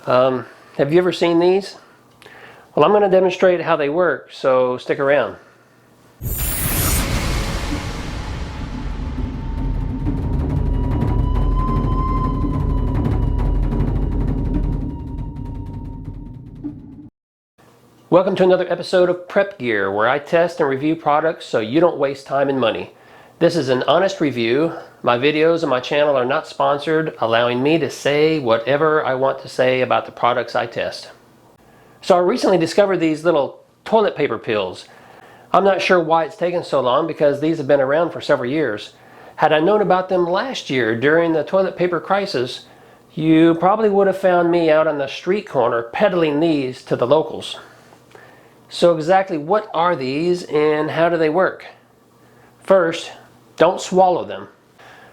Have you ever seen these? Well, I'm going to demonstrate how they work, so stick around. Welcome to another episode of Prep Gear, where I test and review products so you don't waste time and money. This is an honest review. My videos on my channel are not sponsored, allowing me to say whatever I want to say about the products I test. So I recently discovered these little toilet paper pills. I'm not sure why it's taken so long because these have been around for several years. Had I known about them last year during the toilet paper crisis, you probably would have found me out on the street corner peddling these to the locals. So exactly what are these and how do they work? First, don't swallow them.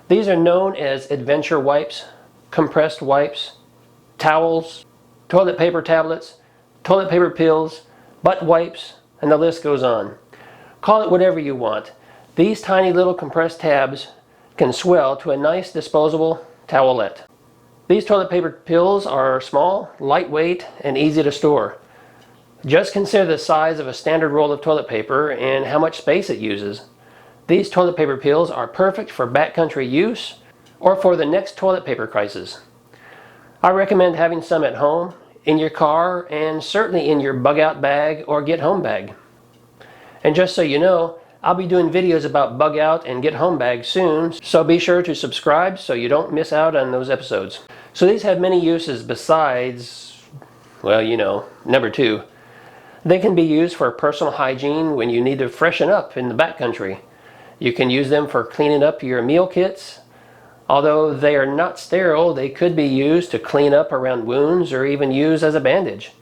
These are known as adventure wipes, compressed wipes, towels, toilet paper tablets, toilet paper pills, butt wipes, and the list goes on. Call it whatever you want. These tiny little compressed tabs can swell to a nice disposable towelette. These toilet paper pills are small, lightweight, and easy to store. Just consider the size of a standard roll of toilet paper and how much space it uses. These toilet paper pills are perfect for backcountry use or for the next toilet paper crisis. I recommend having some at home, in your car, and certainly in your bug out bag or get home bag. And just so you know, I'll be doing videos about bug out and get home bags soon, so be sure to subscribe so you don't miss out on those episodes. So these have many uses besides, well, you know, number two. They can be used for personal hygiene when you need to freshen up in the backcountry. You can use them for cleaning up your meal kits. Although they are not sterile, they could be used to clean up around wounds or even use as a bandage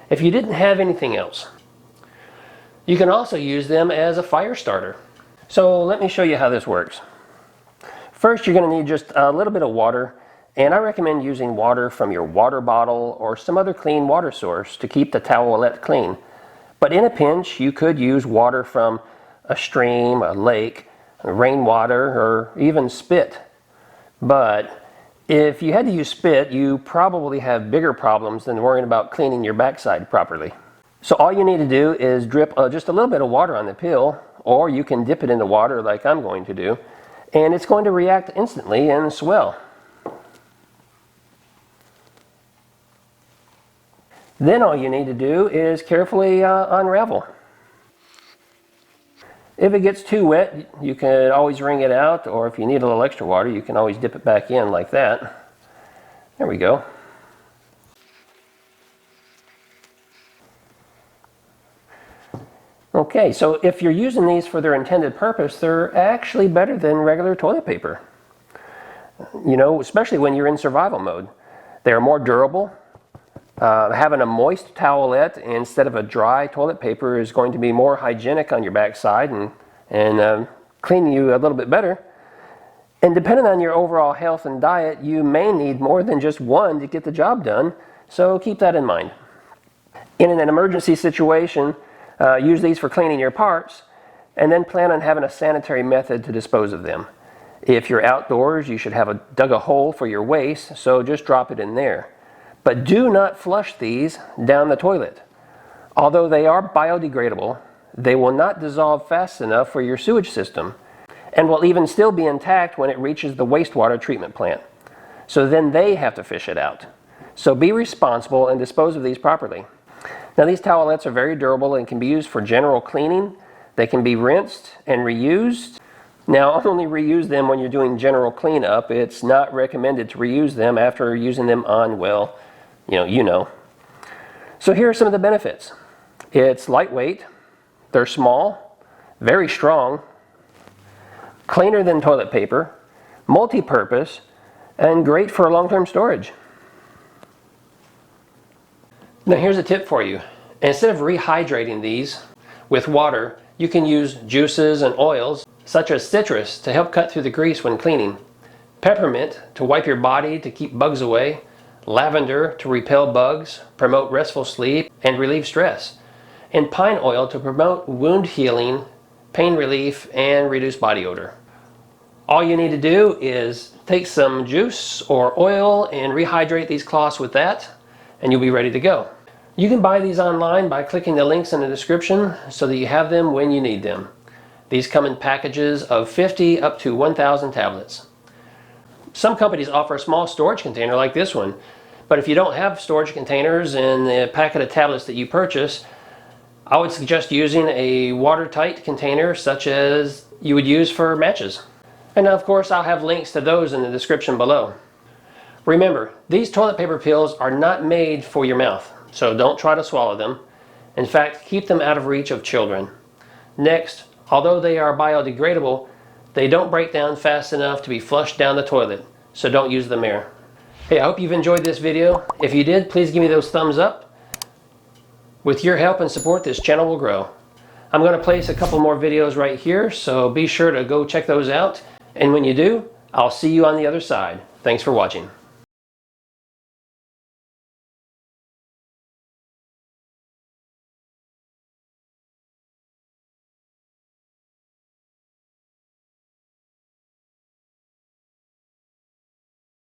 if you didn't have anything else. You can also use them as a fire starter. So let me show you how this works. First, you're going to need just a little bit of water, and I recommend using water from your water bottle or some other clean water source to keep the towelette clean. But in a pinch, you could use water from a stream, a lake, rainwater, or even spit. But if you had to use spit, you probably have bigger problems than worrying about cleaning your backside properly. So all you need to do is drip just a little bit of water on the pill, or you can dip it in the water like I'm going to do, and it's going to react instantly and swell. Then all you need to do is carefully unravel. If it gets too wet, you can always wring it out, or if you need a little extra water, you can always dip it back in like that. There we go. Okay, so if you're using these for their intended purpose, they're actually better than regular toilet paper. You know, especially when you're in survival mode. They're more durable. Having a moist towelette instead of a dry toilet paper is going to be more hygienic on your backside and clean you a little bit better. And depending on your overall health and diet, you may need more than just one to get the job done, so keep that in mind. In an emergency situation, use these for cleaning your parts, and then plan on having a sanitary method to dispose of them. If you're outdoors, you should have dug a hole for your waste, so just drop it in there. But do not flush these down the toilet. Although they are biodegradable, they will not dissolve fast enough for your sewage system and will even still be intact when it reaches the wastewater treatment plant. So then they have to fish it out. So be responsible and dispose of these properly. Now these towelettes are very durable and can be used for general cleaning. They can be rinsed and reused. Now, only reuse them when you're doing general cleanup. It's not recommended to reuse them after using them on, well, you know. So here are some of the benefits. It's lightweight, they're small, very strong, cleaner than toilet paper, multi-purpose, and great for long-term storage. Now here's a tip for you. Instead of rehydrating these with water, you can use juices and oils such as citrus to help cut through the grease when cleaning, peppermint to wipe your body to keep bugs away, lavender to repel bugs, promote restful sleep, and relieve stress, and pine oil to promote wound healing, pain relief, and reduce body odor. All you need to do is take some juice or oil and rehydrate these cloths with that, and you'll be ready to go. You can buy these online by clicking the links in the description so that you have them when you need them. These come in packages of 50 up to 1,000 tablets. Some companies offer a small storage container like this one, but if you don't have storage containers in the packet of tablets that you purchase, I would suggest using a watertight container such as you would use for matches. And of course, I'll have links to those in the description below. Remember, these toilet paper pills are not made for your mouth, so don't try to swallow them. In fact, keep them out of reach of children. Next, although they are biodegradable, they don't break down fast enough to be flushed down the toilet, so don't use them there. Hey, I hope you've enjoyed this video. If you did, please give me those thumbs up. With your help and support, this channel will grow. I'm going to place a couple more videos right here, so be sure to go check those out. And when you do, I'll see you on the other side. Thanks for watching.